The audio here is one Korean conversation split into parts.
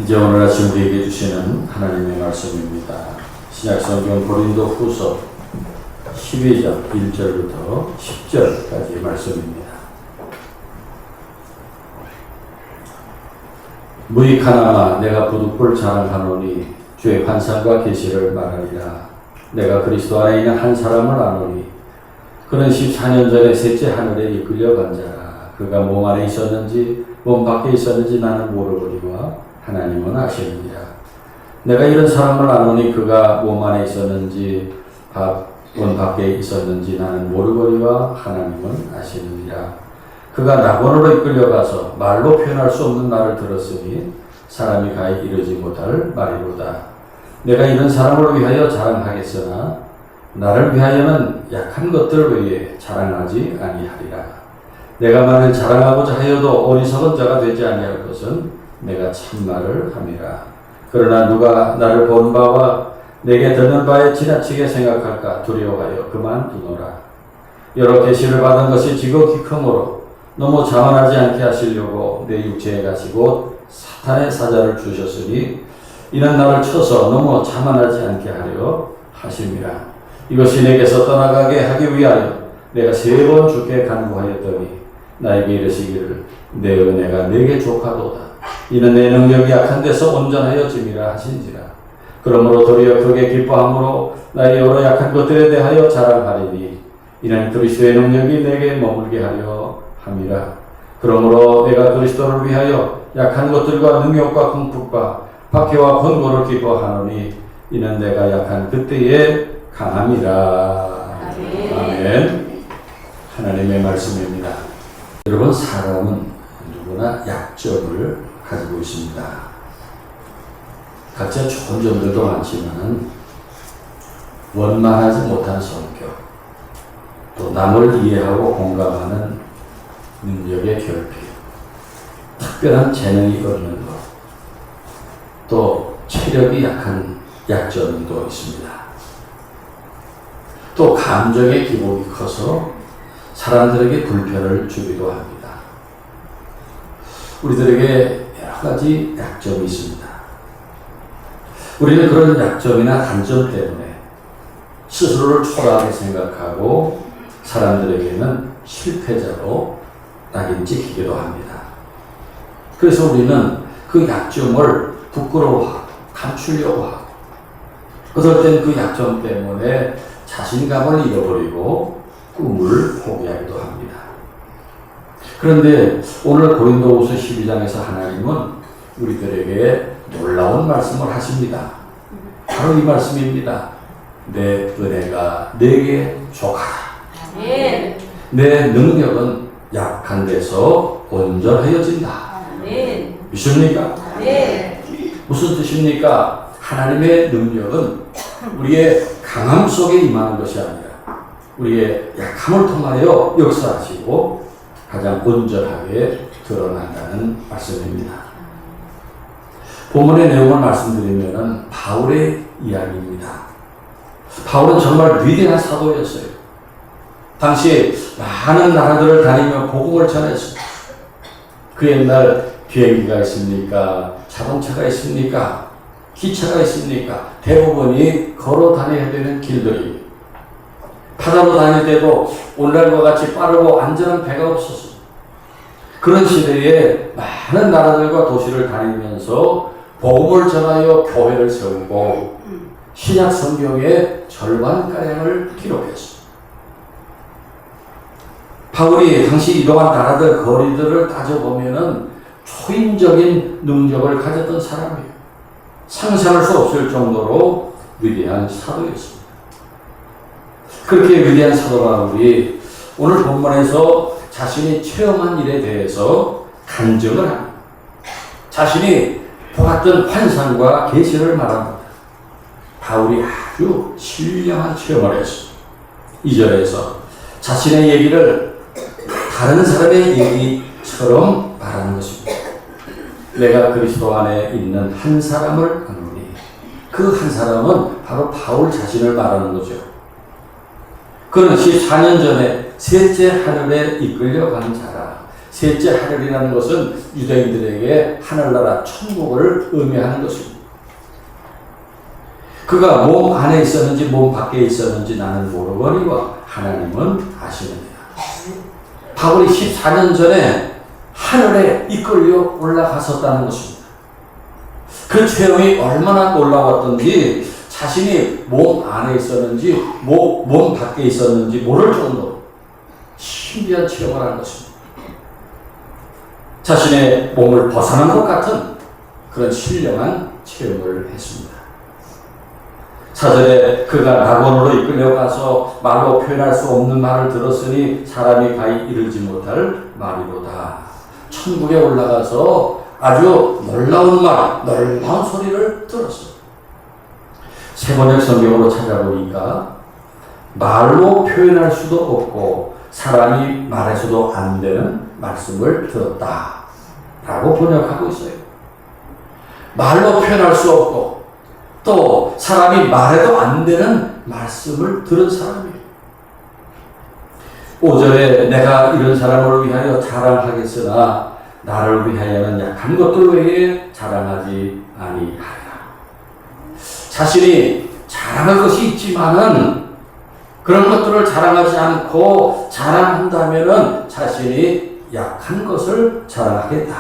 이제 오늘 아침 우리에게 주시는 하나님의 말씀입니다. 신약성경 고린도 후서 12장 1절부터 10절까지의 말씀입니다. 무익하나마 내가 부득불 자랑하노니 주의 환상과 계시를 말하리라. 내가 그리스도 안에 있는 한 사람을 아노니 그는 14년 전에 셋째 하늘에 이끌려간 자라. 그가 몸 안에 있었는지 몸 밖에 있었는지 나는 모르거니와 하나님은 아시느니라. 내가 이런 사람을 아노니 그가 몸 안에 있었는지 몸 밖에 있었는지 나는 모르거니와 하나님은 아시느니라. 그가 낙원으로 이끌려가서 말로 표현할 수 없는 말을 들었으니 사람이 가히 이르지 못할 말이로다. 내가 이런 사람을 위하여 자랑하겠으나 나를 위하여는 약한 것들 외에 자랑하지 아니하리라. 내가 만일 자랑하고자 하여도 어리석은 자가 되지 아니할 것은 내가 참말을 함이라. 그러나 누가 나를 본 바와 내게 듣는 바에 지나치게 생각할까 두려워하여 그만두노라. 여러 계시를 받은 것이 지극히 크므로 너무 자만하지 않게 하시려고 내 육체에 가시고 사탄의 사자를 주셨으니 이는 나를 쳐서 너무 자만하지 않게 하려 하심이라. 이것이 내게서 떠나가게 하기 위하여 내가 3번 주께 간구하였더니 나에게 이르시기를 내 은혜가 내게 족하도다. 이는 내 능력이 약한 데서 온전하여 짐이라 하신지라. 그러므로 도리어 크게 기뻐함으로 나의 여러 약한 것들에 대하여 자랑하리니 이는 그리스도의 능력이 내게 머물게 하려 함이라. 그러므로 내가 그리스도를 위하여 약한 것들과 능력과 궁핍과 박해와 권고를 기뻐하노니 이는 내가 약한 그때에 강함이라. 아멘. 하나님의 말씀입니다. 여러분, 사람은 누구나 약점을 가지고 있습니다. 각자 좋은 점들도 많지만 원만하지 못한 성격, 또 남을 이해하고 공감하는 능력의 결핍, 특별한 재능이 없는 것, 또 체력이 약한 약점도 있습니다. 또 감정의 기복이 커서 사람들에게 불편을 주기도 합니다. 우리들에게 여러 가지 약점이 있습니다. 우리는 그런 약점이나 단점 때문에 스스로를 초라하게 생각하고 사람들에게는 실패자로 낙인 찍히기도 합니다. 그래서 우리는 그 약점을 부끄러워하고 감추려고 하고 어떨 땐 그 약점 때문에 자신감을 잃어버리고 꿈을 포기하기도 합니다. 그런데 오늘 고린도후서 12장에서 하나님은 우리들에게 놀라운 말씀을 하십니다. 바로 이 말씀입니다. 내 은혜가 내게 족하라. 내 능력은 약한 데서 온전하여진다. 믿습니까? 무슨 뜻입니까? 하나님의 능력은 우리의 강함 속에 임하는 것이 아니라 우리의 약함을 통하여 역사하시고 가장 온전하게 드러난다는 말씀입니다. 본문의 내용을 말씀드리면 바울의 이야기입니다. 바울은 정말 위대한 사도였어요. 당시에 많은 나라들을 다니며 복음을 전했습니다. 그 옛날 비행기가 있습니까? 자동차가 있습니까? 기차가 있습니까? 대부분이 걸어 다녀야 되는 길들이 바다로 다닐 때도 오늘날과 같이 빠르고 안전한 배가 없었습니다. 그런 시대에 많은 나라들과 도시를 다니면서 복음을 전하여 교회를 세우고 신약 성경의 절반가량을 기록했습니다. 바울이 당시 이동한 나라들 거리들을 따져보면 초인적인 능력을 가졌던 사람이에요. 상상할 수 없을 정도로 위대한 사도였습니다. 그렇게 위대한 사도 바울이 오늘 본문에서 자신이 체험한 일에 대해서 간증을 합니다. 자신이 보았던 환상과 계시를 말합니다. 바울이 아주 신령한 체험을 했습니다. 2절에서 자신의 얘기를 다른 사람의 얘기처럼 말하는 것입니다. 내가 그리스도 안에 있는 한 사람을 아노니 그 한 사람은 바로 바울 자신을 말하는 거죠. 그는 14년 전에 셋째 하늘에 이끌려간 자라. 셋째 하늘이라는 것은 유대인들에게 하늘나라 천국을 의미하는 것입니다. 그가 몸 안에 있었는지 몸 밖에 있었는지 나는 모르거니와 하나님은 아시느니라. 바울이 14년 전에 하늘에 이끌려 올라갔었다는 것입니다. 그 체험이 얼마나 놀라웠던지 자신이 몸 안에 있었는지 몸 밖에 있었는지 모를 정도로 신비한 체험을 한 것입니다. 자신의 몸을 벗어난 것 같은 그런 신령한 체험을 했습니다. 4절에 그가 낙원으로 이끌려가서 말로 표현할 수 없는 말을 들었으니 사람이 가히 이르지 못할 말이로다. 천국에 올라가서 아주 놀라운 말, 놀라운 소리를 들었어요. 세번역 성경으로 찾아보니까 말로 표현할 수도 없고 사람이 말해서도 안 되는 말씀을 들었다 라고 번역하고 있어요. 말로 표현할 수 없고 또 사람이 말해도 안 되는 말씀을 들은 사람이에요. 5절에 내가 이런 사람을 위하여 자랑하겠으나 나를 위하여는 약한 것들 외에 자랑하지 아니하리라. 자신이 자랑할 것이 있지만은 그런 것들을 자랑하지 않고 자랑한다면은 자신이 약한 것을 자랑하겠다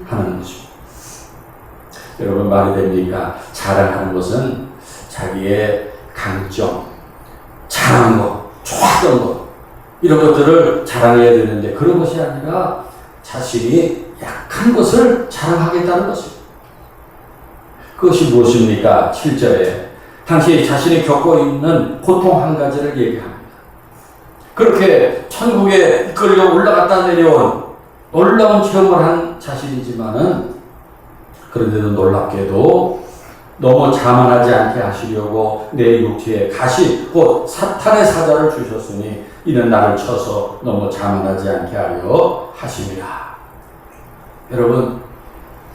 하는 것입니다. 여러분 말이 됩니까? 자랑하는 것은 자기의 강점, 잘한 것, 좋았던 것 이런 것들을 자랑해야 되는데 그런 것이 아니라 자신이 약한 것을 자랑하겠다는 것입니다. 그것이 무엇입니까? 7절에 당시 자신이 겪고 있는 고통 한 가지를 얘기합니다. 그렇게 천국에 이끌려 올라갔다 내려온 놀라운 체험을 한 자신이지만은 그런데도 놀랍게도 너무 자만하지 않게 하시려고 내 육체에 가시 곧 사탄의 사자를 주셨으니 이는 나를 쳐서 너무 자만하지 않게 하려 하심이라. 여러분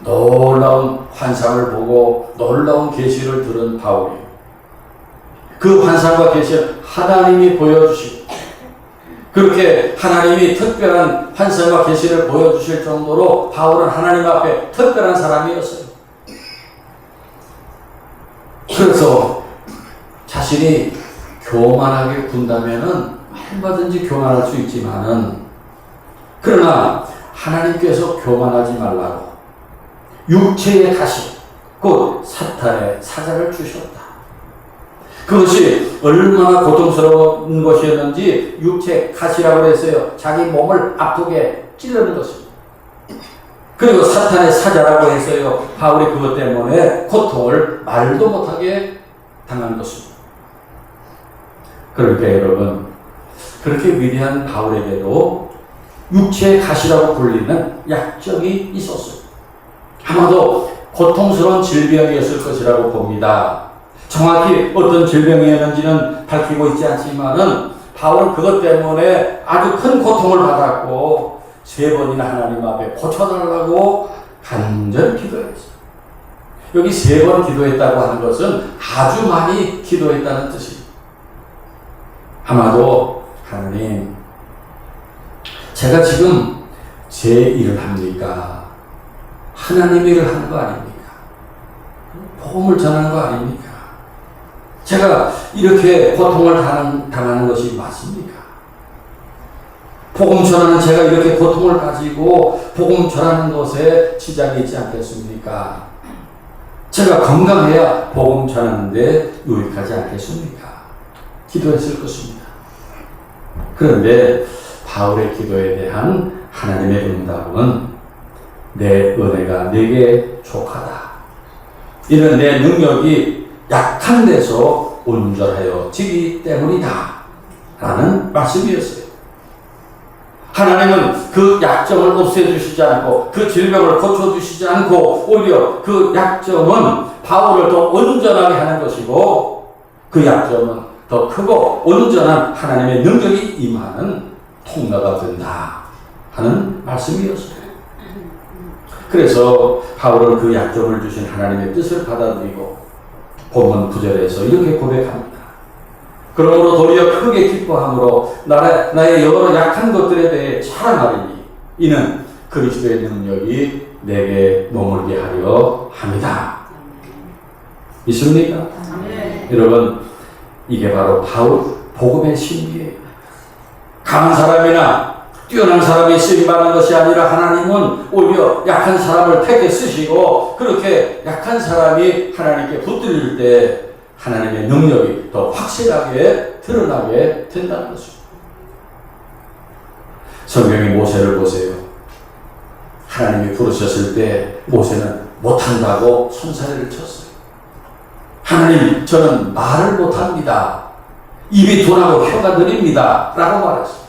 놀라운 환상을 보고 놀라운 계시를 들은 바울이 그 환상과 계시를 하나님이 보여주시고 그렇게 하나님이 특별한 환상과 계시를 보여주실 정도로 바울은 하나님 앞에 특별한 사람이었어요. 그래서 자신이 교만하게 군다면은 얼마든지 교만할 수 있지만은 그러나 하나님께서 교만하지 말라고 육체의 가시 곧 사탄의 사자를 주셨다. 그것이 얼마나 고통스러운 것이었는지 육체 가시라고 했어요. 자기 몸을 아프게 찌르는 것입니다. 그리고 사탄의 사자라고 했어요. 바울이 그것 때문에 고통을 말도 못하게 당한 것입니다. 그러니까 여러분 그렇게 위대한 바울에게도 육체의 가시라고 불리는 약점이 있었어요. 아마도 고통스러운 질병이었을 것이라고 봅니다. 정확히 어떤 질병이었는지는 밝히고 있지 않지만은 바울은 그것 때문에 아주 큰 고통을 받았고 3번이나 하나님 앞에 고쳐달라고 간절히 기도했어요. 여기 3번 기도했다고 하는 것은 아주 많이 기도했다는 뜻입니다. 아마도 하나님 제가 지금 제 일을 합니까? 하나님 일을 하는 거 아닙니까? 복음을 전하는 거 아닙니까? 제가 이렇게 고통을 당하는 것이 맞습니까? 복음 전하는 제가 이렇게 고통을 가지고 복음 전하는 것에 지장이 있지 않겠습니까? 제가 건강해야 복음 전하는데 유익하지 않겠습니까? 기도했을 것입니다. 그런데 바울의 기도에 대한 하나님의 응답은 내 은혜가 내게 족하다. 이는 내 능력이 약한 데서 온전하여지기 때문이다 라는 말씀이었어요. 하나님은 그 약점을 없애주시지 않고 그 질병을 고쳐주시지 않고 오히려 그 약점은 바울을 더 온전하게 하는 것이고 그 약점은 더 크고 온전한 하나님의 능력이 임하는 통로가 된다 하는 말씀이었어요. 그래서 바울은 그 약점을 주신 하나님의 뜻을 받아들이고 본문 9절에서 이렇게 고백합니다. 그러므로 도리어 크게 기뻐함으로 나의 여러 약한 것들에 대해 자랑하리니 이는 그리스도의 능력이 내게 머물게 하려 합니다. 믿습니까? 여러분, 이게 바로 복음의 신비예요. 강한 사람이나 뛰어난 사람이 쓰임받는 것이 아니라 하나님은 오히려 약한 사람을 택해 쓰시고, 그렇게 약한 사람이 하나님께 붙들릴 때 하나님의 능력이 더 확실하게 드러나게 된다는 것입니다. 성경의 모세를 보세요. 하나님이 부르셨을 때 모세는 못한다고 손사래를 쳤어요. 하나님, 저는 말을 못합니다. 입이 둔하고 혀가 느립니다. 라고 말했어요.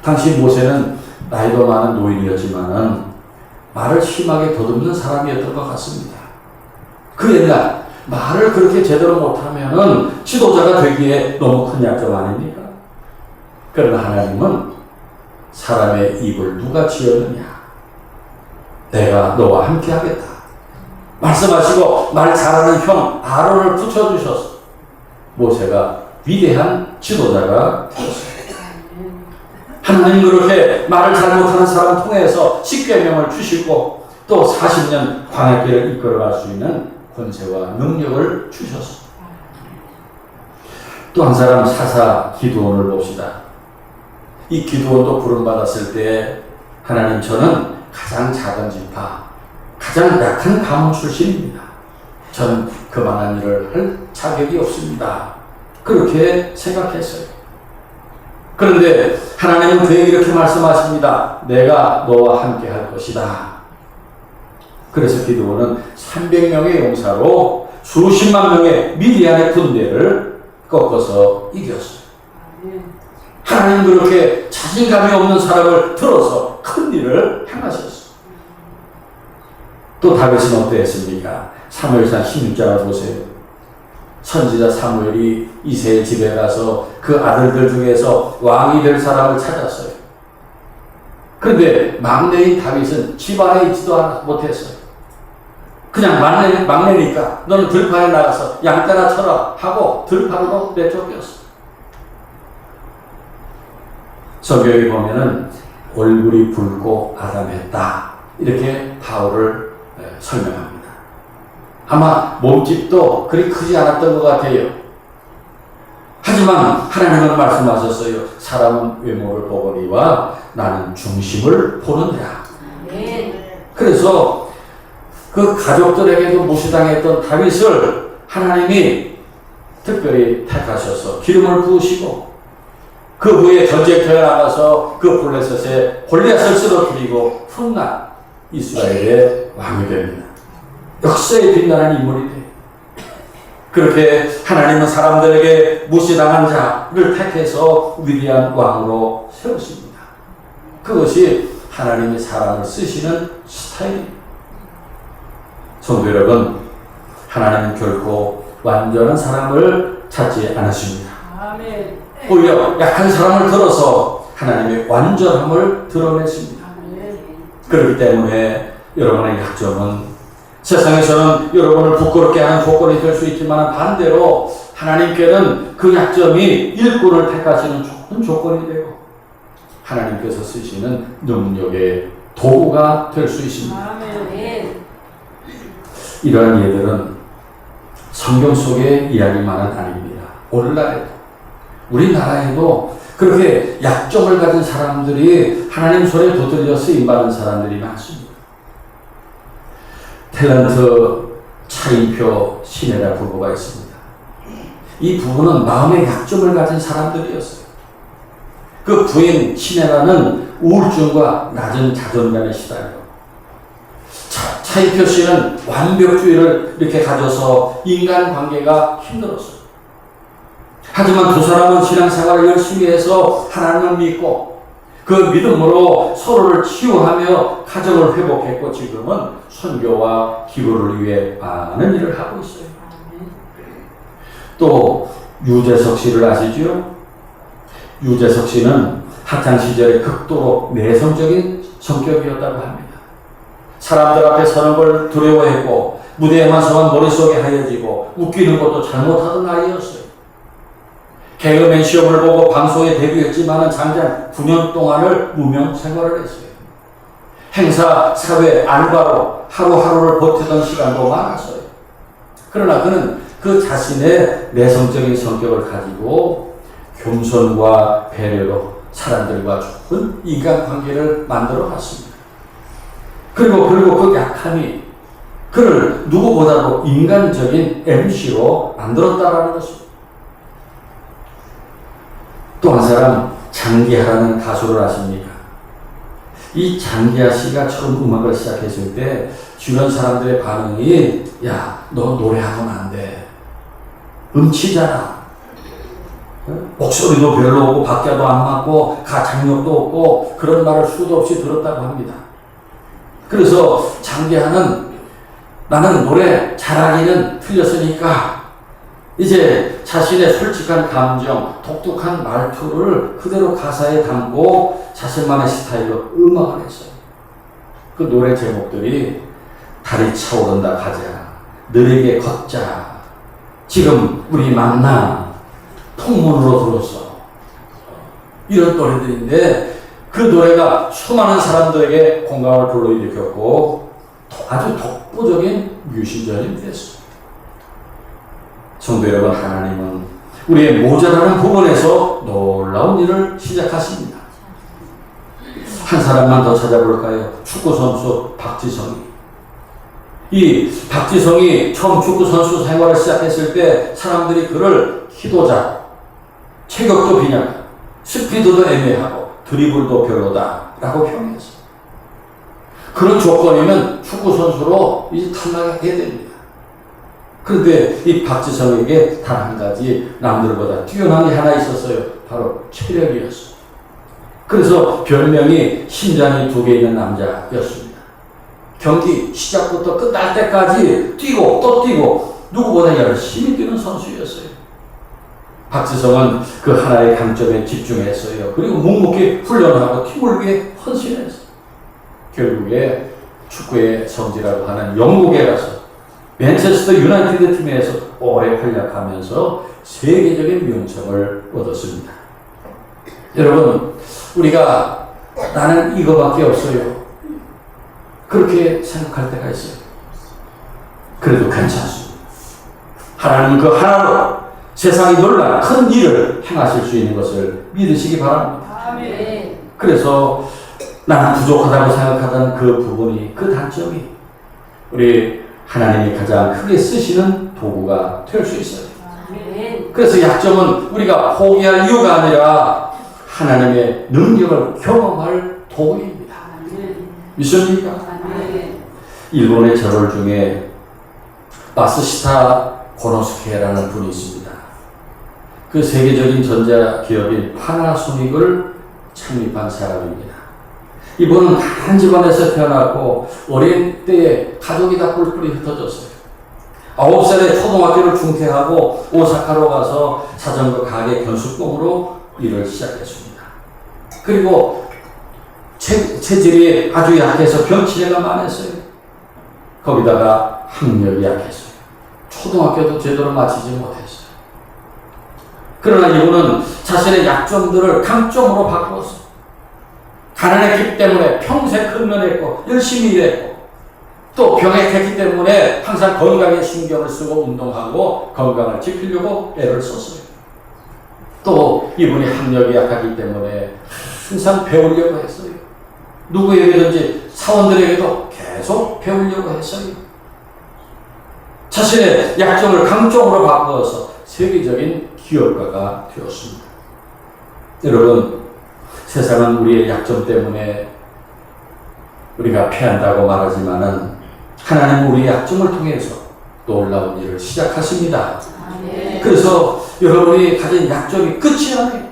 당시 모세는 나이도 많은 노인이었지만은 말을 심하게 더듬는 사람이었던 것 같습니다. 그 옛날 말을 그렇게 제대로 못하면은 지도자가 되기에 너무 큰 약점 아닙니까? 그러나 하나님은 사람의 입을 누가 지었느냐? 내가 너와 함께 하겠다. 말씀하시고 말 잘하는 형 아론을 붙여주셔서 모세가 위대한 지도자가 되었습니다. 하나님 그렇게 말을 잘 못하는 사람 통해서 십계명을 주시고 또 40년 광야길을 이끌어갈 수 있는 권세와 능력을 주셨습니다. 또 한 사람 사사 기드온을 봅시다. 이 기드온도 부름받았을 때 하나님, 저는 가장 작은 지파, 가장 약한 가문 출신입니다. 저는 그만한 일을 할 자격이 없습니다. 그렇게 생각했어요. 그런데 하나님은 그에게 이렇게 말씀하십니다. 내가 너와 함께 할 것이다. 그래서 기드온은 300명의 용사로 수십만 명의 미디안의 군대를 꺾어서 이겼어요. 하나님 그렇게 자신감이 없는 사람을 들어서 큰 일을 행하셨어요. 또 다윗은 어땠습니까? 사무엘상 16장을 보세요. 선지자 사무엘이 이새의 집에 가서 그 아들들 중에서 왕이 될 사람을 찾았어요. 그런데 막내인 다윗은 집안에 있지도 못했어요. 그냥 막내니까 너는 들판에 나가서 양떼나 쳐라 하고 들판으로 내쫓겼어요. 성경에 보면은 얼굴이 붉고 아담했다, 이렇게 바울을 설명합니다. 아마 몸집도 그리 크지 않았던 것 같아요. 하지만 하나님은 말씀하셨어요. 사람은 외모를 보거니와 나는 중심을 보느니라. 그래서 그 가족들에게도 무시당했던 다윗을 하나님이 특별히 택하셔서 기름을 부으시고 그 후에 전쟁터에 나가서 그 블레셋의 골리앗을 쓰러뜨리고 훗날 이스라엘의 왕이 됩니다. 역사에 빛나는 인물이 돼요. 그렇게 하나님은 사람들에게 무시당한 자를 택해서 위대한 왕으로 세우십니다. 그것이 하나님이 사람을 쓰시는 스타일입니다. 성도 여러분, 하나님은 결코 완전한 사람을 찾지 않으십니다. 오히려 약한 사람을 들어서 하나님의 완전함을 드러내십니다. 그렇기 때문에 여러분의 약점은 세상에서는 여러분을 부끄럽게 하는 조건이 될 수 있지만 반대로 하나님께는 그 약점이 일꾼을 택하시는 좋은 조건이 되고 하나님께서 쓰시는 능력의 도구가 될 수 있습니다. 이러한 예들은 성경 속의 이야기만은 아닙니다. 오늘날에도 우리나라에도 그렇게 약점을 가진 사람들이 하나님 손에 붙들려 쓰임받은 사람들이 많습니다. 탤런트 차인표 신혜라 부부가 있습니다. 이 부부는 마음의 약점을 가진 사람들이었어요. 그 부인 신혜라는 우울증과 낮은 자존감에 시달려 차인표 씨는 완벽주의를 이렇게 가져서 인간관계가 힘들었어요. 하지만 두 사람은 신앙생활을 열심히 해서 하나님을 믿고 그 믿음으로 서로를 치유하며 가정을 회복했고 지금은 선교와 기도를 위해 많은 일을 하고 있어요. 또 유재석 씨를 아시죠? 유재석 씨는 학창시절에 극도로 내성적인 성격이었다고 합니다. 사람들 앞에 서는 걸 두려워했고 무대에만 서면 머릿속이 하얘지고 웃기는 것도 잘못하던 아이였어요. 개그맨 시험을 보고 방송에 데뷔했지만은 장장 9년 동안을 무명 생활을 했어요. 행사, 사회, 알바로 하루하루를 버티던 시간도 많았어요. 그러나 그는 그 자신의 내성적인 성격을 가지고 겸손과 배려로 사람들과 좋은 인간관계를 만들어 갔습니다. 그리고 그 약함이 그를 누구보다도 인간적인 MC로 만들었다라는 것입니다. 또 한 사람, 장기하라는 가수를 아십니까? 이 장기하 씨가 처음 음악을 시작했을 때 주변 사람들의 반응이 야, 너 노래하면 안 돼. 음치잖아. 목소리도 별로 없고 박자도 안 맞고 가창력도 없고 그런 말을 수도 없이 들었다고 합니다. 그래서 장기하는 나는 노래 잘하기는 틀렸으니까 이제 자신의 솔직한 감정, 독특한 말투를 그대로 가사에 담고 자신만의 스타일로 음악을 했어요. 그 노래 제목들이 달이 차오른다 가자, 느리게 걷자, 지금 우리 만나, 통문으로 들었어. 이런 노래들인데 그 노래가 수많은 사람들에게 공감을 불러일으켰고 아주 독보적인 뮤지션이 됐습니다. 성도 여러분, 하나님은 우리의 모자라는 부분에서 놀라운 일을 시작하십니다. 한 사람만 더 찾아볼까요? 축구선수 박지성이. 이 박지성이 처음 축구선수 생활을 시작했을 때 사람들이 그를 키도 작고 체격도 빈약하고 스피드도 애매하고 드리블도 별로다라고 평했어요. 그런 조건이면 축구선수로 이제 탈락하게 됩니다. 그런데 이 박지성에게 단 한 가지 남들보다 뛰어난 게 하나 있었어요. 바로 체력이었어요. 그래서 별명이 심장이 2개 있는 남자였습니다. 경기 시작부터 끝날 때까지 뛰고 또 뛰고 누구보다 열심히 뛰는 선수였어요. 박지성은 그 하나의 강점에 집중했어요. 그리고 묵묵히 훈련을 하고 팀을 위해 헌신했어요. 결국에 축구의 성지라고 하는 영국에 가서 맨체스터 유나이티드 팀에서 오래 활약하면서 세계적인 명성을 얻었습니다. 여러분, 우리가 나는 이거밖에 없어요. 그렇게 생각할 때가 있어요. 그래도 괜찮습니다. 하나님은 그 하나로 세상이 놀란 큰 일을 행하실 수 있는 것을 믿으시기 바랍니다. 아멘. 그래서 나는 부족하다고 생각하던 그 부분이, 그 단점이 우리 하나님이 가장 크게 쓰시는 도구가 될 수 있어요. 아멘. 그래서 약점은 우리가 포기할 이유가 아니라 하나님의 능력을 경험할 도구입니다. 아멘. 믿습니까? 아멘. 일본의 절을 중에 마스시타 고노스케라는 분이 있습니다. 그 세계적인 전자기업인 파나소닉을 창립한 사람입니다. 이분은 한 집안에서 태어났고 어린 때에 가족이 다 뿔뿔이 흩어졌어요. 9살에 초등학교를 중퇴하고 오사카로 가서 자전거 가게 견수공으로 일을 시작했습니다. 그리고 체질이 아주 약해서 병치레가 많았어요. 거기다가 학력이 약했어요. 초등학교도 제대로 마치지 못했어요. 그러나 이분은 자신의 약점들을 강점으로 바꾸었어요. 가난했기 때문에 평생 근면했고 열심히 일했고 또 병약했기 때문에 항상 건강에 신경을 쓰고 운동하고 건강을 지키려고 애를 썼어요. 또 이분이 학력이 약하기 때문에 항상 배우려고 했어요. 누구에게든지 사원들에게도 계속 배우려고 했어요. 자신의 약점을 강점으로 바꾸어서 세계적인 기업가가 되었습니다. 여러분, 세상은 우리의 약점 때문에 우리가 패한다고 말하지만은 하나님은 우리의 약점을 통해서 놀라운 일을 시작하십니다. 아멘. 그래서 여러분이 가진 약점이 끝이 아니에요.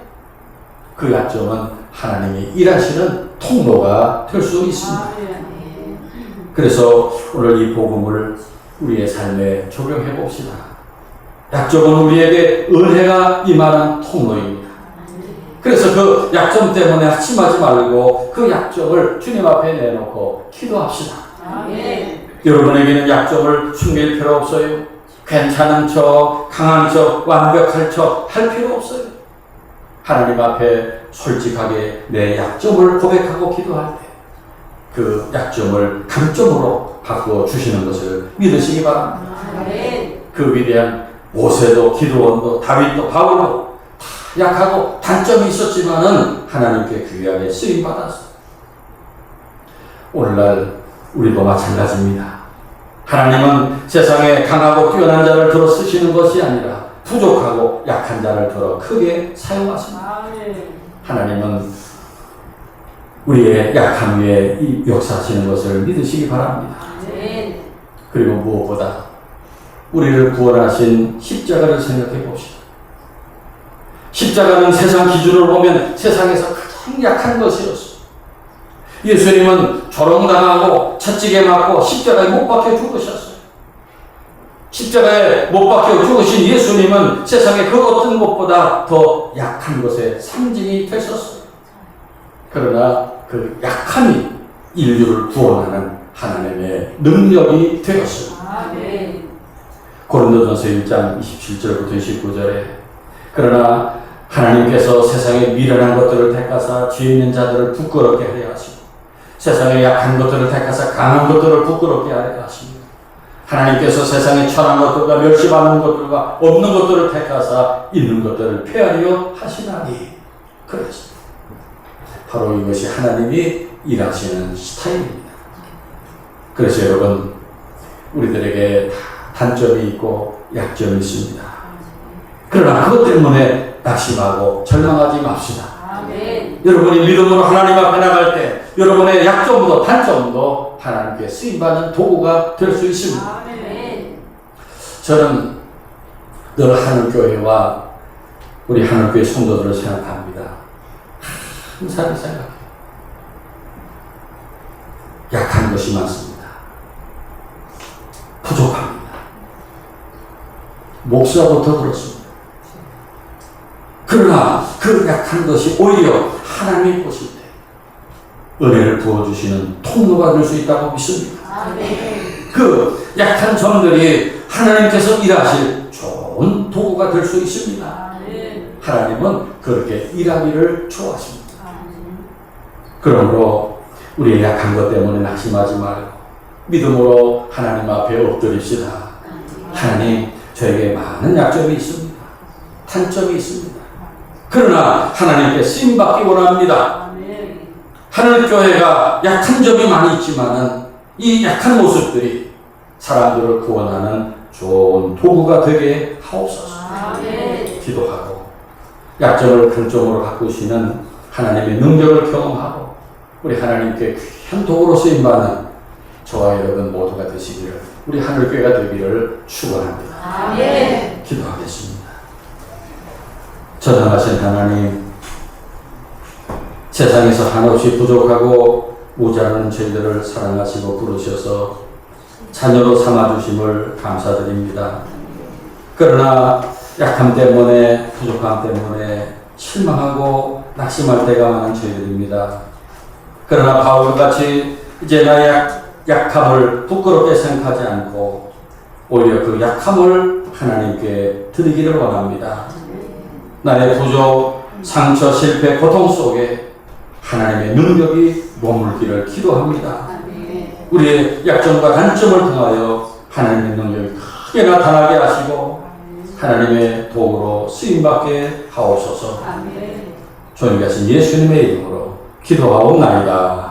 그 약점은 하나님이 일하시는 통로가 될 수 있습니다. 아멘. 그래서 오늘 이 복음을 우리의 삶에 적용해 봅시다. 약점은 우리에게 은혜가 임하는 통로입니다. 그래서 그 약점 때문에 낙심하지 말고 그 약점을 주님 앞에 내놓고 기도합시다. 아멘. 여러분에게는 약점을 숨길 필요 없어요. 괜찮은 척, 강한 척, 완벽할 척 할 필요 없어요. 하나님 앞에 솔직하게 내 약점을 고백하고 기도할 때 그 약점을 강점으로 바꾸어 주시는 것을 믿으시기 바랍니다. 그 위대한 모세도 기드온도 다윗도 바울도 다 약하고 단점이 있었지만은 하나님께 귀하게 쓰임 받았어요. 오늘날 우리도 마찬가지입니다. 하나님은 세상에 강하고 뛰어난 자를 들어 쓰시는 것이 아니라 부족하고 약한 자를 들어 크게 사용하십니다. 하나님은 우리의 약함 위에 이 역사하시는 것을 믿으시기 바랍니다. 그리고 무엇보다 우리를 구원하신 십자가를 생각해 봅시다. 십자가는 세상 기준으로 보면 세상에서 가장 약한 것이었어요. 예수님은 조롱당하고 채찍에 맞고 십자가에 못 박혀 죽으셨어요. 십자가에 못 박혀 죽으신 예수님은 세상의 그 어떤 것보다 더 약한 것의 상징이 되셨어요. 그러나 그 약함이 인류를 구원하는 하나님의 능력이 되었어요. 고린도전서 1장 27절부터 29절에 그러나 하나님께서 세상의 미련한 것들을 택하사 죄 있는 자들을 부끄럽게 하려 하시고 세상의 약한 것들을 택하사 강한 것들을 부끄럽게 하려 하시며 하나님께서 세상의 천한 것들과 멸시받는 것들과 없는 것들을 택하사 있는 것들을 폐하려 하시나니 그랬습니다. 바로 이것이 하나님이 일하시는 스타일입니다. 그래서 여러분 우리들에게 단점이 있고 약점이 있습니다. 그러나 그것 때문에 낙심하고 절망하지 맙시다. 여러분이 믿음으로 하나님 앞에 나갈 때 여러분의 약점도 단점도 하나님께 쓰임받는 도구가 될 수 있습니다. 저는 늘 하늘교회와 우리 하늘교회 성도들을 생각합니다. 항상 생각해요. 약한 것이 많습니다. 부족합니다. 목사부터 그렇습니다. 그러나 그 약한 것이 오히려 하나님이 보실 때 은혜를 부어주시는 통로가 될 수 있다고 믿습니다. 그 약한 점들이 하나님께서 일하실 좋은 도구가 될 수 있습니다. 하나님은 그렇게 일하기를 좋아하십니다. 그러므로 우리의 약한 것 때문에 낙심하지 말고 믿음으로 하나님 앞에 엎드립시다. 하나님, 저에게 많은 약점이 있습니다. 단점이 있습니다. 그러나 하나님께 쓰임받기 원합니다. 하늘교회가 약한 점이 많이 있지만 이 약한 모습들이 사람들을 구원하는 좋은 도구가 되게 하옵소서. 기도하고 약점을 강점으로 바꾸시는 하나님의 능력을 경험하고 우리 하나님께 귀한 도구로 쓰임받는 저와 여러분 모두가 되시기를 우리 하늘교회가 되기를 축원합니다. 기도하겠습니다. 전능하신 하나님, 세상에서 한없이 부족하고 모자라는 저희들을 사랑하시고 부르셔서 자녀로 삼아주심을 감사드립니다. 그러나 약함 때문에 부족함 때문에 실망하고 낙심할 때가 많은 저희들입니다. 그러나 바울같이 이제 나의 약함을 부끄럽게 생각하지 않고 오히려 그 약함을 하나님께 드리기를 원합니다. 나의 부족, 상처, 실패, 고통 속에 하나님의 능력이 머물기를 기도합니다. 우리의 약점과 단점을 통하여 하나님의 능력이 크게 나타나게 하시고 하나님의 도구로 쓰임받게 하옵소서. 존귀하신 예수님의 이름으로 기도하옵나이다.